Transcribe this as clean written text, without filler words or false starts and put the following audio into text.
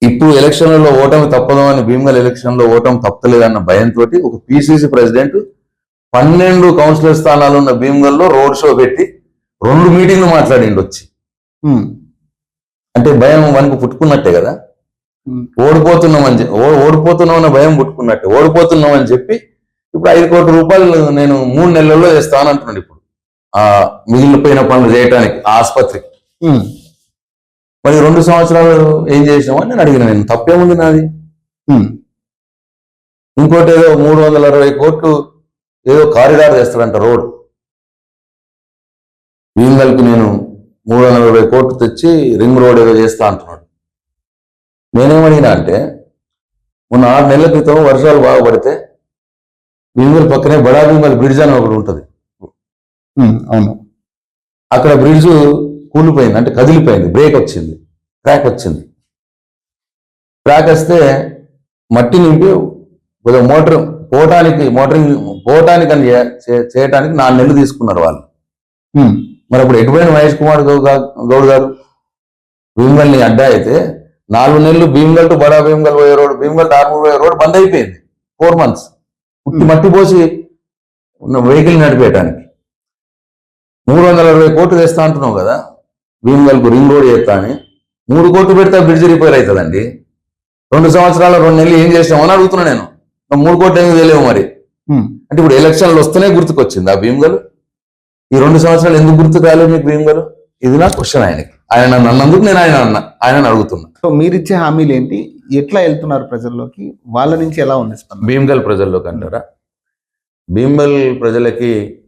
ఇప్పుడు ఎలక్షన్లలో ఓటమి తప్పదు అని భీమగల్ ఎలక్షన్లో ఓటమి తప్పలేదన్న భయంతో ఒక పిసిసి ప్రెసిడెంట్ 12 కౌన్సిలర్ స్థానాలు ఉన్న భీమగల్లో రోడ్ షో పెట్టి 2 మీటింగ్లు మాట్లాడిండు వచ్చి. అంటే భయం మనకు పుట్టుకున్నట్టే కదా, ఓడిపోతున్నామన్న భయం పుట్టుకున్నట్టే. ఓడిపోతున్నామని చెప్పి ఇప్పుడు 5 కోట్ల రూపాయలు నేను 3 నెలల్లో చేస్తానంటున్నాడు. ఇప్పుడు ఆ మిగిలిపోయిన పనులు చేయడానికి ఆసుపత్రికి. మరి 2 సంవత్సరాలు ఏం చేసినామని నేను అడిగిన. నేను తప్పేముంది నాది? ఇంకోటి ఏదో 360 కోట్లు ఏదో కారిడార్ చేస్తాడంట రోడ్. భీమగల్కి నేను 340 కోట్లు తెచ్చి రింగ్ రోడ్ ఏదో చేస్తా అంటున్నాడు. నేనేమడిగినా అంటే, మొన్న 6 నెలల క్రితం వర్షాలు బాగా పడితే భీమగల్ పక్కనే బడా భీమగల్ బ్రిడ్జ్ అని ఒకటి ఉంటుంది. అవును, అక్కడ బ్రిడ్జ్ కూలిపోయింది, అంటే కదిలిపోయింది, బ్రేక్ వచ్చింది, క్రాక్ వచ్చింది. క్రాక్ వస్తే మట్టి నింపి మోటార్ పోవటానికి అని చేయటానికి 4 నెలలు తీసుకున్నారు వాళ్ళు. మరి అప్పుడు ఎటుపోయిన మహేష్ కుమార్ గౌడ్ గారు భీమగల్ని అడ్డా అయితే 4 నెలలు భీమగల్ టు బడా భీమగల్ పోయే రోడ్, భీమగల్ టు ఆర్మూర్ పోయే రోడ్ బంద్ అయిపోయింది. 4 months మట్టి పోసి ఉన్న వెహికల్ నడిపేయటానికి. 360 కోట్లు తెస్తా అంటున్నావు కదా భీమగల్కు రింగ్ రోడ్ చేస్తా అని. 3 కోట్లు పెడితే బ్రిడ్జ్ రిపేర్ అవుతుందండి. 2 సంవత్సరాల 2 నెలలు ఏం చేసినామని అడుగుతున్నా నేను. 3 కోట్లు ఏమి తెలియవు మరి. అంటే ఇప్పుడు ఎలక్షన్లు వస్తేనే గుర్తుకొచ్చింది ఆ భీమగల్. ఈ 2 సంవత్సరాలు ఎందుకు గుర్తు కాలేదు మీకు భీమగల్? ఇది నా క్వశ్చన్ ఆయనకి. ఆయన నన్ను అన్నందుకు నేను ఆయన అడుగుతున్నా. సో మీరిచ్చే హామీలు ఏంటి, ఎట్లా వెళ్తున్నారు ప్రజల్లోకి, వాళ్ళ నుంచి ఎలా ఉంది స్పందన? భీమగల్ ప్రజల్లోకి అంటారా? భీమగల్ ప్రజలకి